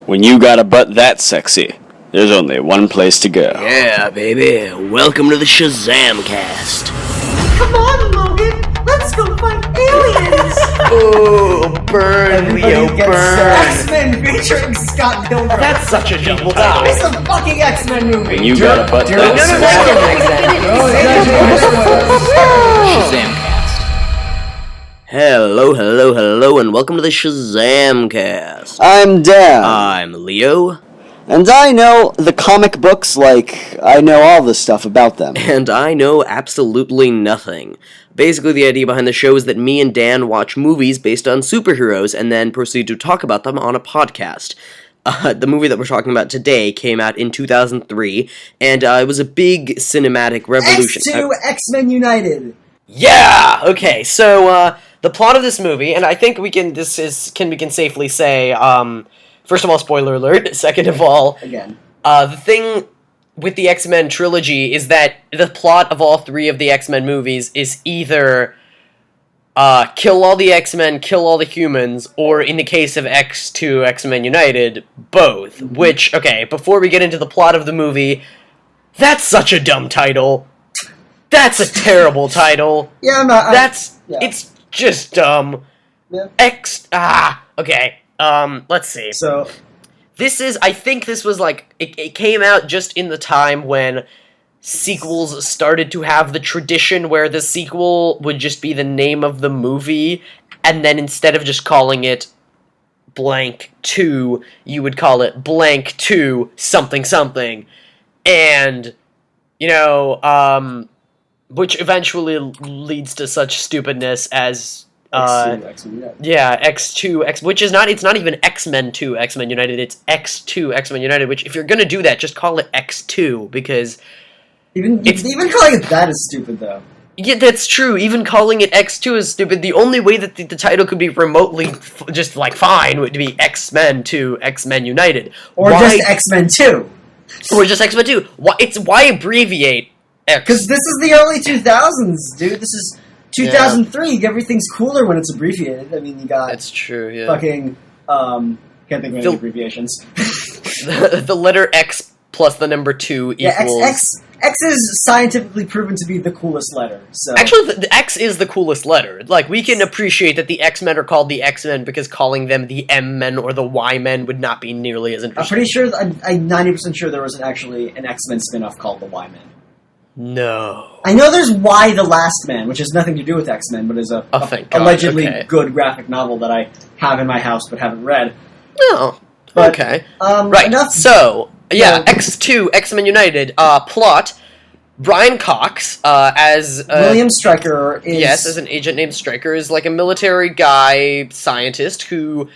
When you got a butt that sexy, there's only one place to go. Yeah, baby. Welcome to the Shazam cast. Come on, Logan. Let's go fight aliens. Oh, burn, Leo, burn. X-Men featuring Scott Pilgrim. That's such a double down. It's a fucking X-Men movie. When you got a butt that sexy. Shazam cast. Hello, and welcome to the Shazam cast. I'm Dan. I'm Leo. And I know the comic books like I know all the stuff about them. And I know absolutely nothing. Basically, the idea behind the show is that me and Dan watch movies based on superheroes and then proceed to talk about them on a podcast. The movie that we're talking about today came out in 2003, and it was a big cinematic revolution. X2, X-Men United. Yeah! Okay, so, the plot of this movie, and I think we can safely say, first of all, spoiler alert, second of all, Again. The thing with the X-Men trilogy is that the plot of all three of the X-Men movies is either, kill all the X-Men, kill all the humans, or in the case of X2, X-Men United, both. Mm-hmm. Which, okay, before we get into the plot of the movie, that's such a dumb title. That's a terrible title. Yeah, I'm not. It's just dumb. Yeah. Okay, let's see. So, I think this was like, it came out just in the time when sequels started to have the tradition where the sequel would just be the name of the movie, and then instead of just calling it blank 2, you would call it blank 2 something something. And, you know, which eventually leads to such stupidness as X2, X-Men United. yeah, X2, which is not, it's not even X-Men 2, X-Men United, it's X2, X-Men United, which if you're gonna do that, just call it X2, because Even calling it that is stupid, though. yeah, that's true, even calling it X2 is stupid. The only way that the title could be remotely just, like, fine would be X-Men 2, X-Men United. Or just X-Men 2. Or just X-Men 2. Why abbreviate X? Because this is the early 2000s, dude. This is 2003. Yeah. Everything's cooler when it's abbreviated. I mean, you got... That's true, yeah. Fucking, can't think of any abbreviations. the letter X plus the number 2 equals... X is scientifically proven to be the coolest letter, so... Actually, the X is the coolest letter. Like, we can appreciate that the X-Men are called the X-Men because calling them the M-Men or the Y-Men would not be nearly as interesting. I'm pretty sure, I'm 90% sure there was actually an X-Men spin-off called the Y-Men. No. I know there's Y the Last Man, which has nothing to do with X-Men, but is a allegedly good graphic novel that I have in my house but haven't read. Oh, but, okay. Right, so... Yeah, X2, X-Men United, plot, Brian Cox, as... William Stryker is... Yes, as an agent named Stryker, is like a military guy, scientist, who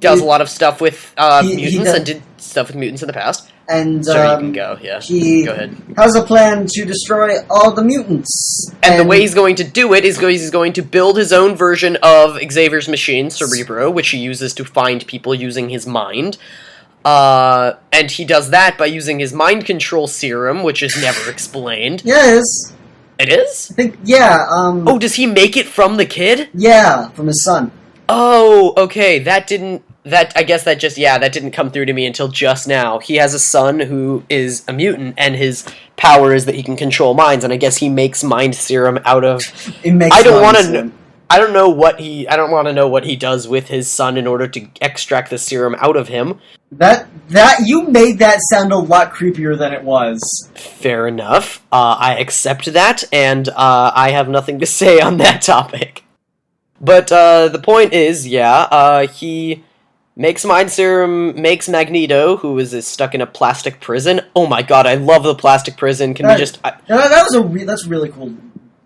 does a lot of stuff with mutants and did stuff with mutants in the past. And, so you can go, yeah. He go ahead. has a plan to destroy all the mutants. And the way he's going to do it is he's going to build his own version of Xavier's machine, Cerebro, which he uses to find people using his mind. And he does that by using his mind control serum, which is never explained. Yeah, it is. It is? I think, yeah, Oh, does he make it from the kid? Yeah, from his son. Oh, okay, that didn't come through to me until just now. He has a son who is a mutant, and his power is that he can control minds, and I guess he makes mind serum out of... I don't want to know what he does with his son in order to extract the serum out of him. You made that sound a lot creepier than it was. Fair enough. I accept that, and I have nothing to say on that topic. But the point is, he makes mind serum, makes Magneto, who is stuck in a plastic prison. Oh my god, I love the plastic prison. That's really cool.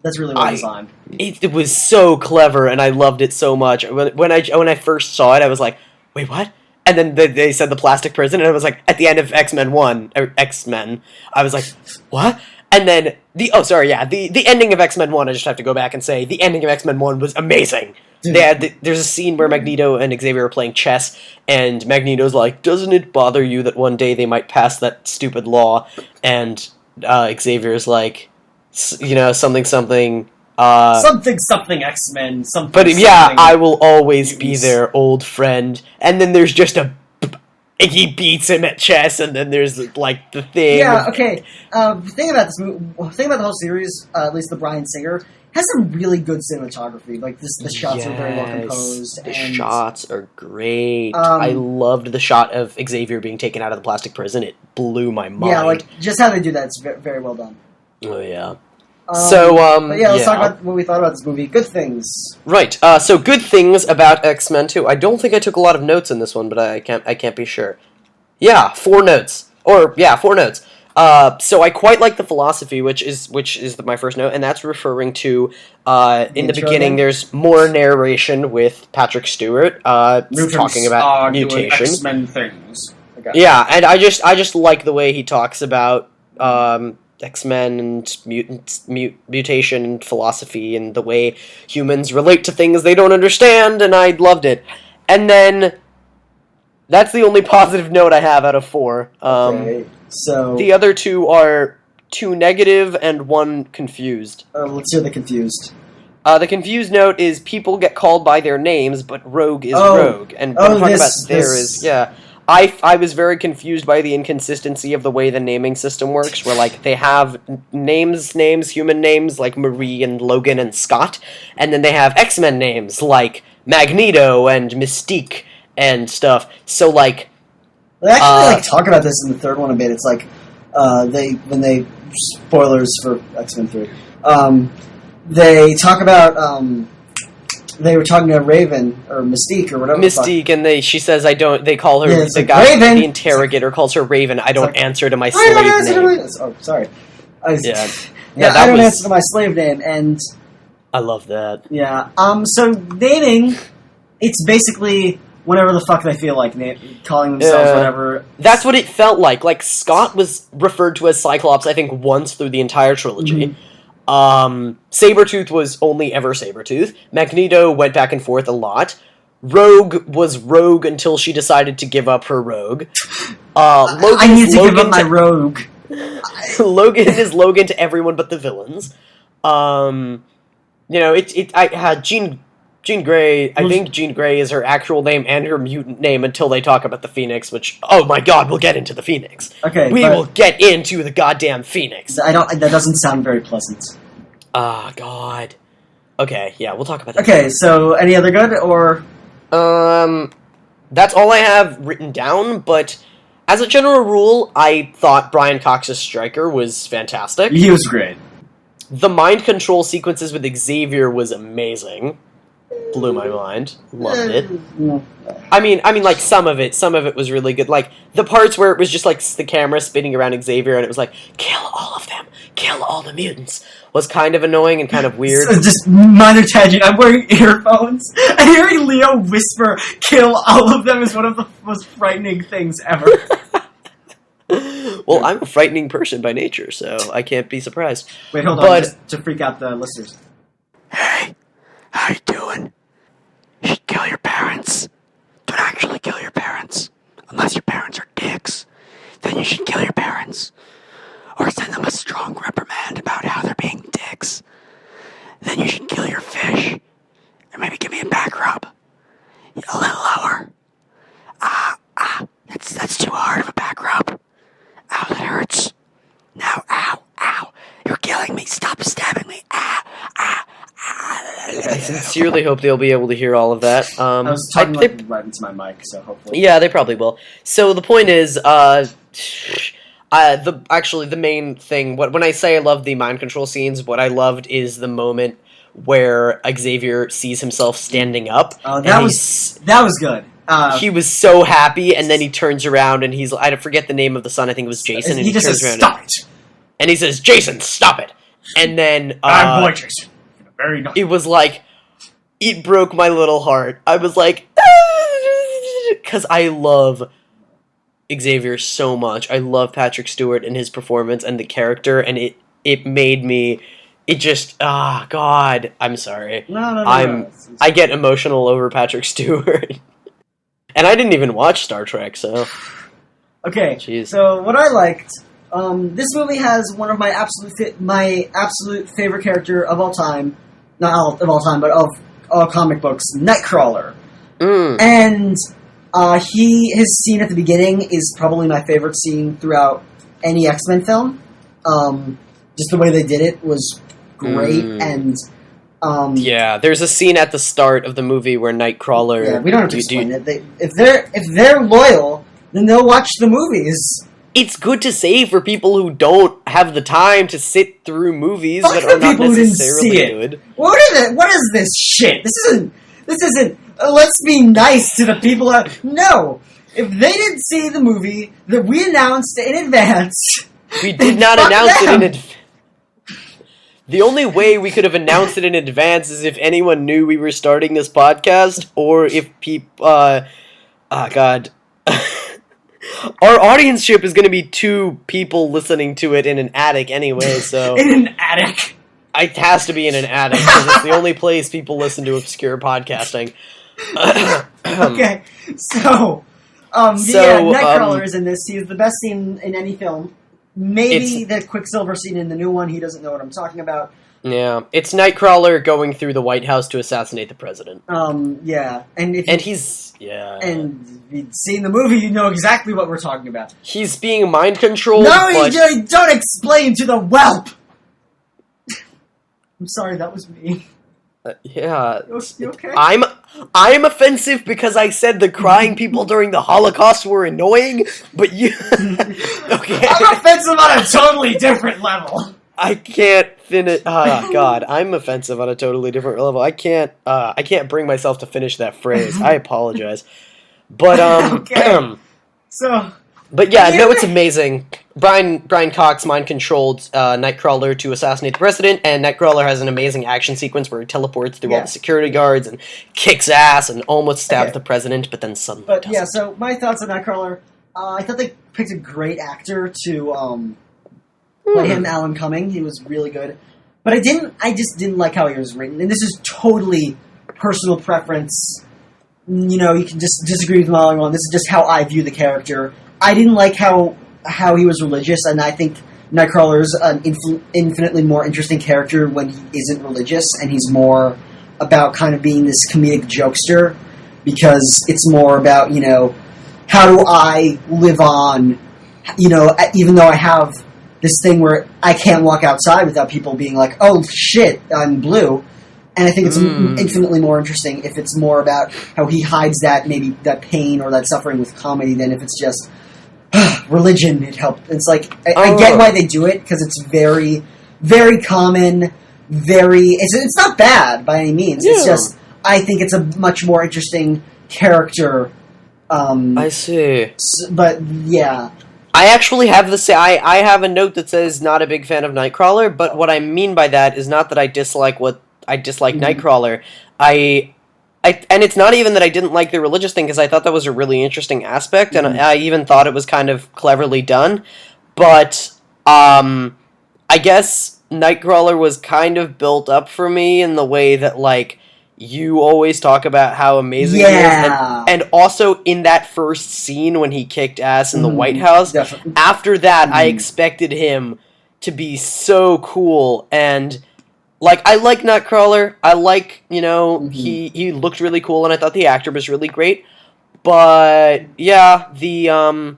That's really well designed. It was so clever, and I loved it so much. When I first saw it, I was like, wait, what? And then they said the plastic prison, and it was like, at the end of X-Men 1, or X-Men, I was like, what? And then, the ending of X-Men 1, I just have to go back and say, the ending of X-Men 1 was amazing. There's a scene where Magneto and Xavier are playing chess, and Magneto's like, doesn't it bother you that one day they might pass that stupid law? And Xavier's like, something X-Men, something. But yeah, I will always be their old friend. And then there's just a he beats him at chess, and then there's like the thing. Yeah, okay. The thing about this movie, the thing about the whole series, at least the Bryan Singer, has some really good cinematography. Like the shots are very well composed. The shots are great. I loved the shot of Xavier being taken out of the plastic prison. It blew my mind. Yeah, like just how they do that, it's very, very well done. Oh yeah. But yeah, let's talk about what we thought about this movie. Good things. Right. So good things about X-Men 2. I don't think I took a lot of notes in this one, but I can't be sure. Yeah, 4 notes. 4 notes. So I quite like the philosophy, which is my first note, and that's referring to in the beginning. There's more narration with Patrick Stewart talking about mutation, X-Men things. Yeah, and I just like the way he talks about X-Men and mutation and philosophy and the way humans relate to things they don't understand, and I loved it. And then that's the only positive note I have out of 4. Okay, so the other 2 are 2 negative and 1 confused. Let's hear the confused. The confused note is people get called by their names, but Rogue is Rogue. And what I'm talking about there is, yeah. I was very confused by the inconsistency of the way the naming system works, where, like, they have names, human names, like Marie and Logan and Scott, and then they have X-Men names, like Magneto and Mystique and stuff. So, like... They actually, talk about this in the third one a bit. It's like, spoilers for X-Men 3. They talk about, they were talking to Raven, or Mystique, or whatever. Mystique, and she says, they call her, the guy, Raven. The interrogator calls her Raven. I don't answer to my slave name. Oh, sorry. I don't answer to my slave name, and... I love that. Yeah, so naming, it's basically whatever the fuck they feel like, calling themselves whatever. That's what it felt like. Like, Scott was referred to as Cyclops, I think, once through the entire trilogy. Mm-hmm. Sabretooth was only ever Sabretooth. Magneto went back and forth a lot. Rogue was Rogue until she decided to give up her Rogue. I need to give up my Rogue. Logan is Logan to everyone but the villains. I had Jean Grey. I think Jean Grey is her actual name and her mutant name until they talk about the Phoenix, which, oh my god, we'll get into the Phoenix. Okay, we will get into the goddamn Phoenix. That doesn't sound very pleasant. Ah, god. Okay, yeah, we'll talk about that. Okay, so any other good, or? That's all I have written down, but as a general rule, I thought Brian Cox's Stryker was fantastic. He was great. The mind control sequences with Xavier was amazing. Blew my mind. Loved it. I mean, like, some of it was really good. Like, the parts where it was just, like, the camera spinning around Xavier and it was like, kill all of them, kill all the mutants, was kind of annoying and kind of weird. So just minor tangent, I'm wearing earphones, and hearing Leo whisper, kill all of them, is one of the most frightening things ever. Well, I'm a frightening person by nature, so I can't be surprised. Wait, hold on, just to freak out the listeners. Hey, how you doing? You should kill your parents. Don't actually kill your parents. Unless your parents are dicks. Then you should kill your parents. Or send them a strong reprimand about how they're being dicks. Then you should kill your fish. And maybe give me a back rub. A little lower. That's too hard of a back rub. Ow, that hurts. Now, ow. You're killing me. Stop stabbing me. I sincerely hope they'll be able to hear all of that. I was talking right into my mic, so hopefully. Yeah, they probably will. So the point is, the main thing, when I say I love the mind control scenes, what I loved is the moment where Xavier sees himself standing up. That was good. He was so happy, and then he turns around and I forget the name of the son. I think it was Jason. And he just turns says, around "Stop it!" And he says, "Jason, stop it!" And then I'm boy Jason. Very nice. It was like, it broke my little heart. I was like, because I love Xavier so much. I love Patrick Stewart and his performance and the character, and it made me. It just, God, I'm sorry. No. I get emotional over Patrick Stewart. And I didn't even watch Star Trek, so. Okay, jeez. So what I liked, this movie has one of my absolute favorite character of all time. Not of all time, but of all comic books, Nightcrawler. Mm. And His scene at the beginning is probably my favorite scene throughout any X-Men film. Just the way they did it was great, and yeah, there's a scene at the start of the movie where Nightcrawler. Yeah, we don't have to explain it. If they're loyal, then they'll watch the movies. It's good to say for people who don't have the time to sit through movies that are not necessarily good. What is this shit? This isn't. Let's be nice to the people. No, if they didn't see the movie that we announced in advance, we did not announce it in advance. The only way we could have announced it in advance is if anyone knew we were starting this podcast, or if people. God. Our audienceship is going to be 2 people listening to it in an attic anyway, so... In an attic? It has to be in an attic, because it's the only place people listen to obscure podcasting. Okay, so Nightcrawler is in this. He is the best scene in any film. Maybe the Quicksilver scene in the new one, he doesn't know what I'm talking about. Yeah, it's Nightcrawler going through the White House to assassinate the president. Yeah, and he's and if you've seen the movie, you know exactly what we're talking about. He's being mind controlled. No, you don't explain to the whelp. I'm sorry, that was me. Yeah, you okay? I'm offensive because I said the crying people during the Holocaust were annoying, but you okay? I'm offensive on a totally different level. I can't finish. God, I'm offensive on a totally different level. I can't bring myself to finish that phrase. I apologize, but okay. So, but yeah, no, it's amazing. Brian Cox mind controlled Nightcrawler to assassinate the president, and Nightcrawler has an amazing action sequence where he teleports through all the security guards and kicks ass and almost stabs the president, but then suddenly doesn't. Yeah, so my thoughts on Nightcrawler. I thought they picked a great actor to play him, Alan Cumming. He was really good. But I just didn't like how he was written. And this is totally personal preference. You know, you can just disagree with me all you want. This is just how I view the character. I didn't like how he was religious, and I think Nightcrawler is an infinitely more interesting character when he isn't religious, and he's more about kind of being this comedic jokester, because it's more about, you know, how do I live on, you know, even though I have this thing where I can't walk outside without people being like, oh shit, I'm blue. And I think it's infinitely more interesting if it's more about how he hides that pain or that suffering with comedy than if it's just religion. It helped. It's like, I get why they do it, because it's very, very common, it's not bad by any means. Yeah. It's just, I think it's a much more interesting character. I see. But, yeah. I actually have I have a note that says not a big fan of Nightcrawler, but what I mean by that is not that I dislike Nightcrawler. And it's not even that I didn't like the religious thing, because I thought that was a really interesting aspect, and I even thought it was kind of cleverly done. But I guess Nightcrawler was kind of built up for me in the way that, like, you always talk about how amazing he is. And also in that first scene when he kicked ass in the White House, definitely. After that, I expected him to be so cool. And, like, I like Nightcrawler. I like, you know, he looked really cool, and I thought the actor was really great. But, yeah, I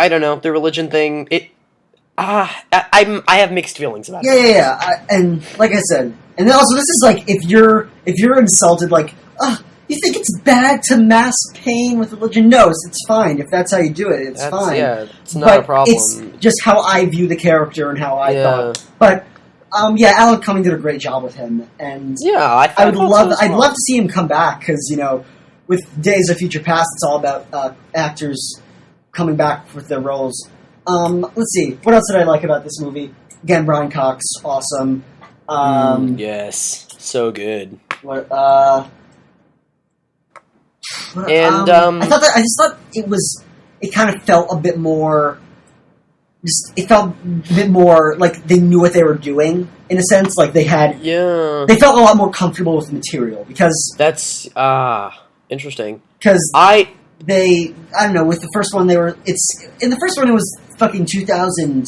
don't know, the religion thing, I have mixed feelings about it. Yeah. And like I said, and then also this is like, if you're insulted, like, you think it's bad to mask pain with religion? No, it's fine. If that's how you do it, it's fine. Yeah, it's not a problem. It's just how I view the character and how I thought. But Alan Cumming did a great job with him, and I'd love to see him come back, because, you know, with Days of Future Past, it's all about actors coming back with their roles. Let's see. What else did I like about this movie? Again, Brian Cox, awesome. Yes, so good. I just thought it kind of felt a bit more. It felt a bit more like they knew what they were doing, in a sense. Like they had. Yeah. They felt a lot more comfortable with the material, because that's interesting. Because I don't know, with the first one in the first one it was fucking 2000,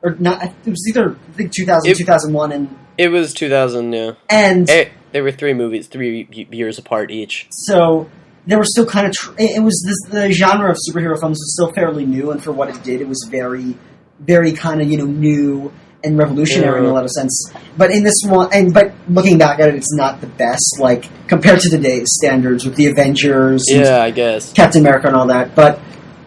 or not, it was either, I think 2000, 2001, and... It was 2000, yeah. And... There were 3 movies, 3 years apart each. So, they were still kind of it was the genre of superhero films was still fairly new, and for what it did, it was very, very kind of new and revolutionary in a lot of sense. But in this one, but looking back at it, it's not the best, like compared to today's standards with the Avengers, and I guess Captain America and all that. But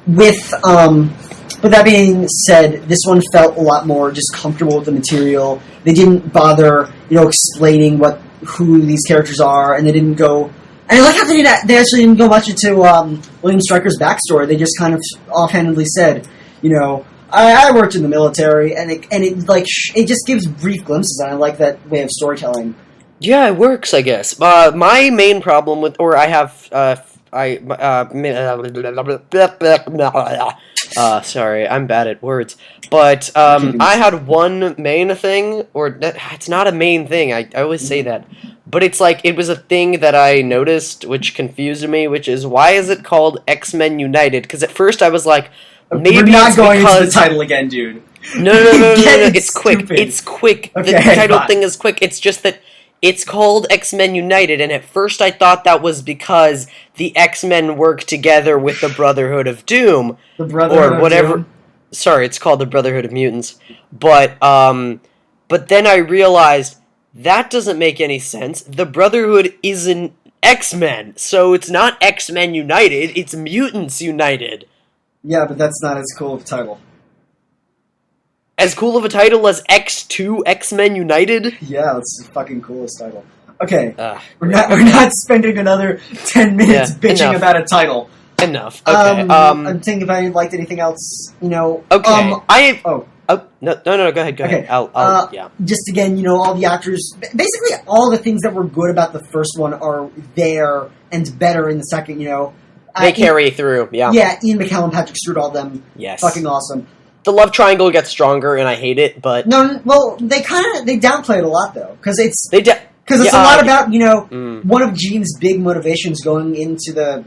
with that being said, this one felt a lot more just comfortable with the material. They didn't bother, explaining who these characters are, and they didn't go. And I like how they actually didn't go much into William Stryker's backstory. They just kind of offhandedly said, I worked in the military, and it just gives brief glimpses, and I like that way of storytelling. Yeah, it works, I guess. My main problem with, sorry, I'm bad at words. But I had one main thing, it's not a main thing. I always say that, but it's like it was a thing that I noticed, which confused me. Which is, why is it called X-Men United? Because at first I was like, maybe we're not going because... into the title again, dude. No. It's quick. It's quick. Okay, the title thing is quick. It's just that it's called X-Men United, and at first I thought that was because the X-Men work together with the Brotherhood of Doom. The Brotherhood or whatever. of Doom? Sorry, it's called the Brotherhood of Mutants. But then I realized that doesn't make any sense. The Brotherhood isn't X-Men, so it's not X-Men United, it's Mutants United. Yeah, but that's not as cool of a title. As cool of a title as X2 X-Men United? Yeah, that's the fucking coolest title. Okay, we're great. not spending another 10 minutes bitching enough. about a title. Enough. Okay. I'm thinking if I liked anything else, Okay. no, go ahead. Okay. I'll yeah. Just again, all the actors, basically all the things that were good about the first one are there and better in the second. They carry through. Yeah. Yeah, Ian McKellen, Patrick Stewart, all them. Yes. Fucking awesome. The love triangle gets stronger, and I hate it, but Well, they downplay it a lot though, because it's a yeah, lot about one of Jean's big motivations going into the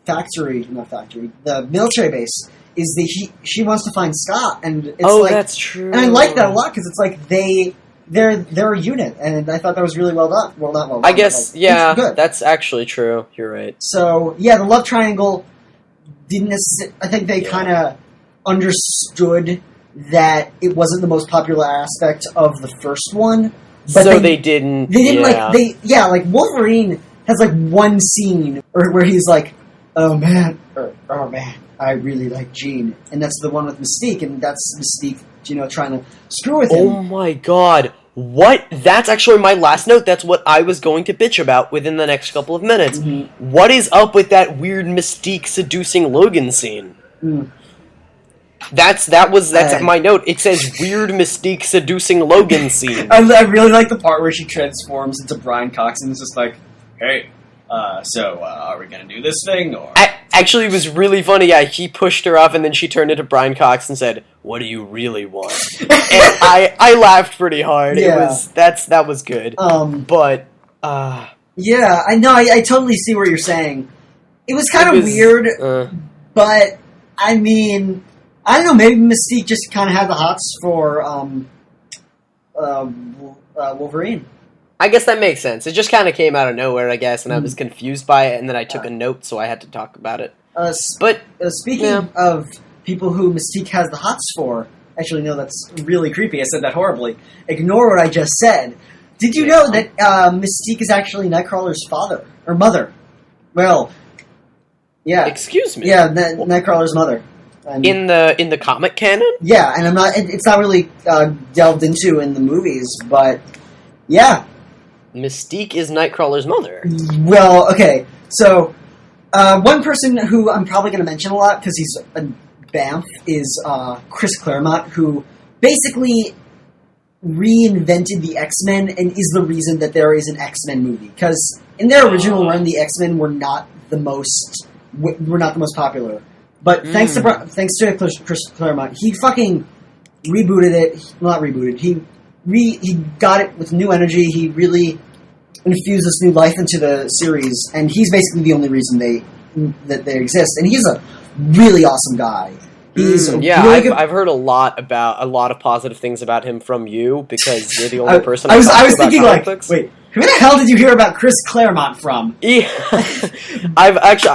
the military base is that she wants to find Scott, and it's that's true. And I like that a lot because it's like they're a unit, and I thought that was really well done. Well, not well done. I guess it's good. That's actually true. You're right. So yeah, the love triangle didn't. I think they kind of understood that it wasn't the most popular aspect of the first one, but so they didn't. They didn't like Wolverine has like one scene where he's like, oh man, I really like Jean, and that's the one with Mystique, and that's Mystique, trying to screw with him. Oh my god. What? That's actually my last note. That's what I was going to bitch about within the next couple of minutes. Mm-hmm. What is up with that weird Mystique seducing Logan scene? Mm. That's my note. It says weird Mystique seducing Logan scene. I really like the part where she transforms into Brian Cox and is just like, hey, so are we gonna do this thing or? Actually, it was really funny. Yeah, he pushed her off, and then she turned into Brian Cox and said, "What do you really want?" And I laughed pretty hard. Yeah. That was good. But yeah, I know. I totally see what you're saying. It was kind of weird, but I mean, I don't know. Maybe Mystique just kind of had the hots for Wolverine. I guess that makes sense. It just kind of came out of nowhere, I guess, and I was confused by it, and then I took a note, so I had to talk about it. Speaking of people who Mystique has the hots for, actually, no, that's really creepy. I said that horribly. Ignore what I just said. Did you know that Mystique is actually Nightcrawler's father or mother? Well, yeah. Excuse me. Yeah, Nightcrawler's mother. In the comic canon? Yeah, and it's not really delved into in the movies, but yeah. Mystique is Nightcrawler's mother. Well, okay, so one person who I'm probably going to mention a lot because he's a BAMF is Chris Claremont, who basically reinvented the X-Men and is the reason that there is an X-Men movie. Because in their original run, the X-Men were not the most popular. But thanks to Chris Claremont, he fucking rebooted it. Well, not rebooted. He got it with new energy. He really infused this new life into the series, and he's basically the only reason they exist. And he's a really awesome guy. He's really good. I've heard a lot of positive things about him from you because you're the only person. I was thinking like, books. wait, Who the hell did you hear about Chris Claremont from? Yeah.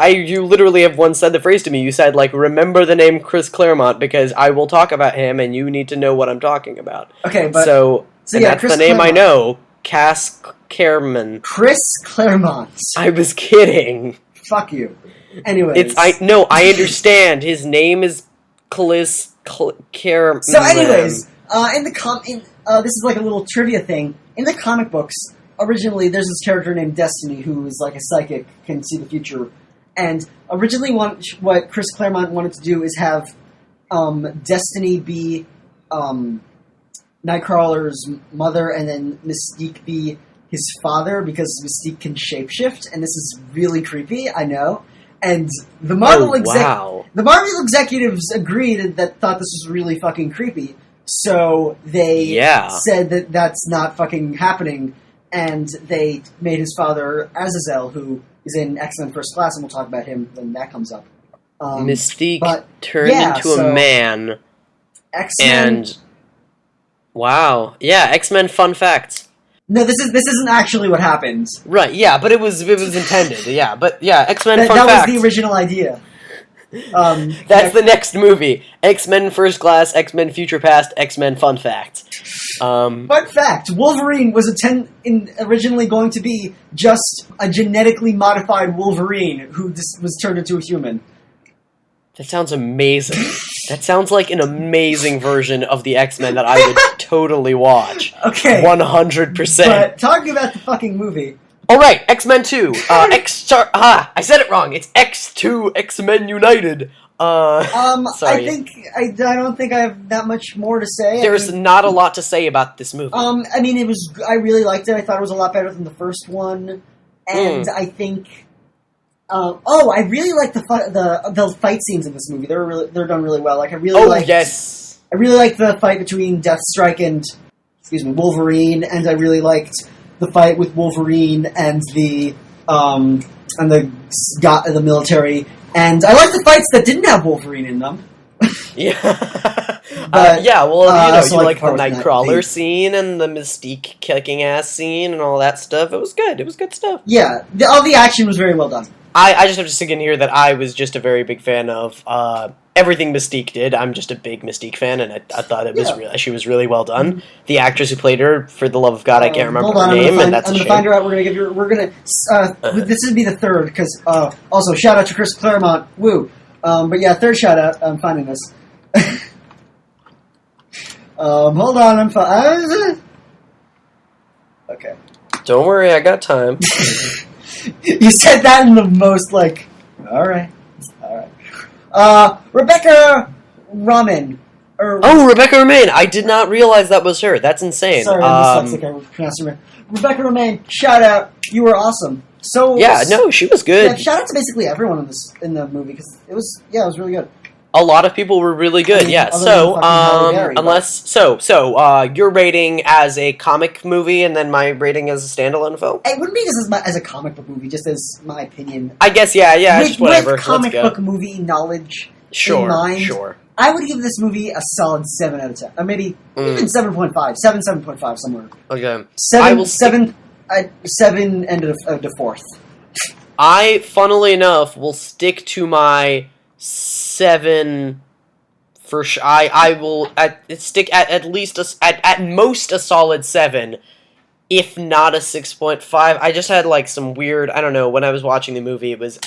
You literally have once said the phrase to me. You said, like, remember the name Chris Claremont because I will talk about him and you need to know what I'm talking about. Okay, but... So yeah, that's Chris the name Claremont. I know. Cass Cameron. Chris Claremont. I was kidding. Fuck you. Anyways. I understand. His name is Cameron. So anyways, this is like a little trivia thing. In the comic books, originally there's this character named Destiny who is like a psychic, can see the future. And originally what Chris Claremont wanted to do is have Destiny be Nightcrawler's mother and then Mystique be his father because Mystique can shapeshift, and this is really creepy, I know. And the Marvel executives agreed that thought this was really fucking creepy. So they said that that's not fucking happening, and they made his father Azazel, who is in X-Men First Class, and we'll talk about him when that comes up. Mystique turned into a man. X-Men. And wow, yeah, X-Men fun facts. No, this isn't actually what happened. Right, yeah, but it was intended. Yeah, but yeah, X-Men fun facts. That was the original idea. That's the next movie. X-Men First Class, X-Men Future Past, X-Men Fun Facts. Fun fact, Wolverine was originally going to be just a genetically modified Wolverine who was turned into a human. That sounds amazing. That sounds like an amazing version of the X-Men that I would totally watch. Okay. 100%. But talking about the fucking movie... Alright, X-Men 2. I said it wrong. It's X2, X-Men United. Sorry. I don't think I have that much more to say. There's not a lot to say about this movie. I mean, I really liked it. I thought it was a lot better than the first one. And I think... I really like the fight scenes in this movie. They're done really well. Like I really like the fight between Deathstrike and Wolverine, and I really liked the fight with Wolverine and the military, and I like the fights that didn't have Wolverine in them. Yeah. But, you like the part Nightcrawler scene and the Mystique kicking ass scene and all that stuff. It was good. It was good stuff. Yeah, all the action was very well done. I just have to stick in here that I was just a very big fan of everything Mystique did. I'm just a big Mystique fan, and I thought it was she was really well done. Mm-hmm. The actress who played her, for the love of God, I can't remember her name, and that's a shame. I'm gonna find her out. This would be the third, because also shout out to Chris Claremont, woo. But yeah, third shout out. I'm finding this. Hold on, I'm okay. Don't worry, I got time. You said that in the most, like, alright. Rebecca Ramin. Rebecca Ramin! I did not realize that was her. That's insane. Sorry, I'm dyslexic, I pronounced her. Rebecca Ramin, shout out. You were awesome. She was good. Yeah, shout out to basically everyone in the movie, because it was really good. A lot of people were really good, yeah. So, your rating as a comic movie, and then my rating as a standalone film? It wouldn't be just as a comic book movie, just as my opinion. I guess, just whatever. With comic book movie knowledge in mind, sure. I would give this movie a solid 7 out of 10. Or maybe even 7.5. 7.5 somewhere. Okay. 7 end of the fourth. I, funnily enough, will stick to my 7 for sure. I will stick at least at most a solid 7, if not a 6.5. I just had like some weird, I don't know, when I was watching the movie, it was,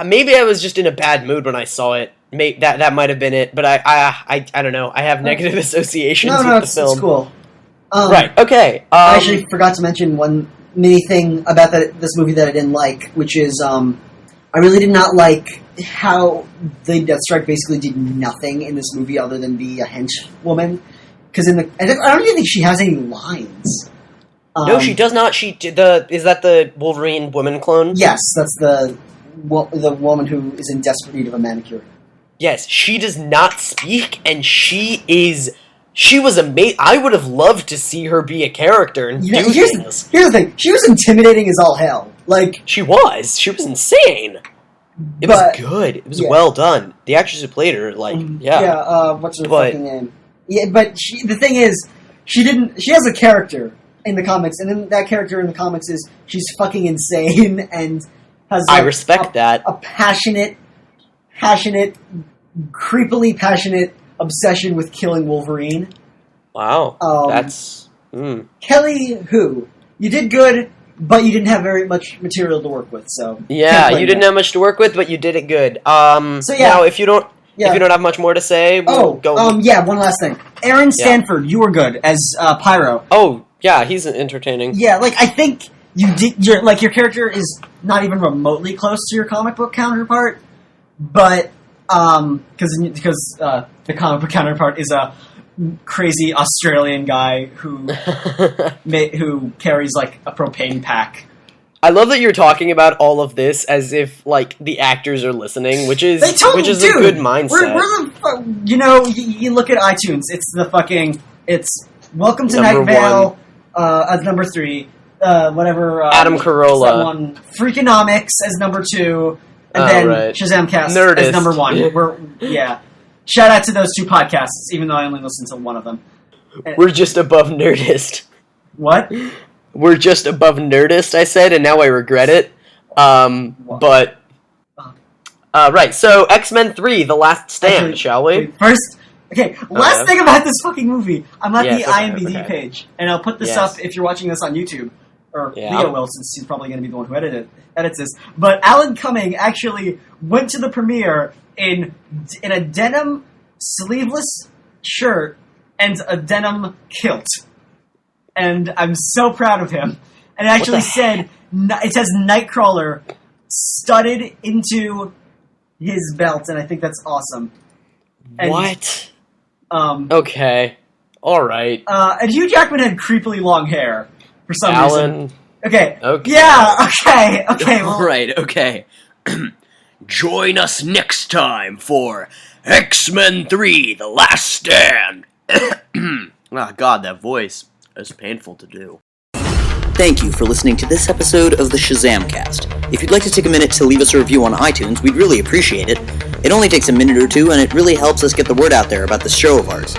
maybe I was just in a bad mood when I saw it. That might have been it, but I don't know. I have negative associations with the film. It's cool. Right. Okay. I actually forgot to mention one mini thing about this movie that I didn't like, which is I really did not like how the Deathstrike basically did nothing in this movie other than be a henchwoman. Because I don't even think she has any lines. No, she does not. Is that the Wolverine woman clone? Yes, that's the woman who is in desperate need of a manicure. Yes, she does not speak, and she was amazing. I would have loved to see her be a character and do things. Here's the thing. She was intimidating as all hell. Like She was insane. It was good. It was well done. The actress who played her, what's her fucking name? Yeah, but the thing is, she has a character, in the comics, and then that character in the comics is she's fucking insane and has I respect that. A passionate, creepily passionate obsession with killing Wolverine. Wow, that's... Kelly, who? You did good, but you didn't have very much material to work with, so... Yeah, you didn't have much to work with, but you did it good. So yeah. Now, if you don't have much more to say, we'll go... one last thing. Aaron Stanford, you were good as Pyro. Oh, yeah, he's entertaining. Yeah, like, I think your character is not even remotely close to your comic book counterpart, but, because the comic book counterpart is a crazy Australian guy who carries, like, a propane pack. I love that you're talking about all of this as if, like, the actors are listening, which is a good mindset. You look at iTunes, it's Welcome to Night Vale as number 3, Adam Carolla. Freakonomics as number 2, and then Shazamcast as number 1. Shout out to those 2 podcasts, even though I only listen to one of them. We're just above Nerdist. What? We're just above Nerdist, I said, and now I regret it. Right, so X-Men 3, The Last Stand, shall we? First, last thing about this fucking movie. I'm at the IMDb page, and I'll put this up if you're watching this on YouTube. Or Leo will, since he's probably going to be the one who edits this. But Alan Cumming actually went to the premiere in a denim sleeveless shirt and a denim kilt. And I'm so proud of him. And it actually says Nightcrawler studded into his belt, and I think that's awesome. And, what? Okay. Alright. And Hugh Jackman had creepily long hair for some reason. Okay. Yeah, okay. Well, Alright, okay. Join us next time for X-Men 3, The Last Stand. Oh, God, that voice is painful to do. Thank you for listening to this episode of the Shazamcast. If you'd like to take a minute to leave us a review on iTunes, we'd really appreciate it. It only takes a minute or 2, and it really helps us get the word out there about this show of ours.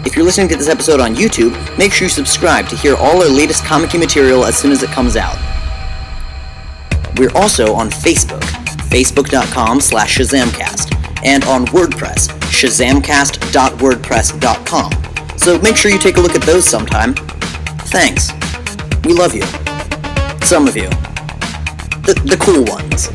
If you're listening to this episode on YouTube, make sure you subscribe to hear all our latest comic-y material as soon as it comes out. We're also on Facebook, facebook.com/ShazamCast, and on WordPress, shazamcast.wordpress.com. So make sure you take a look at those sometime. Thanks. We love you. Some of you. The cool ones.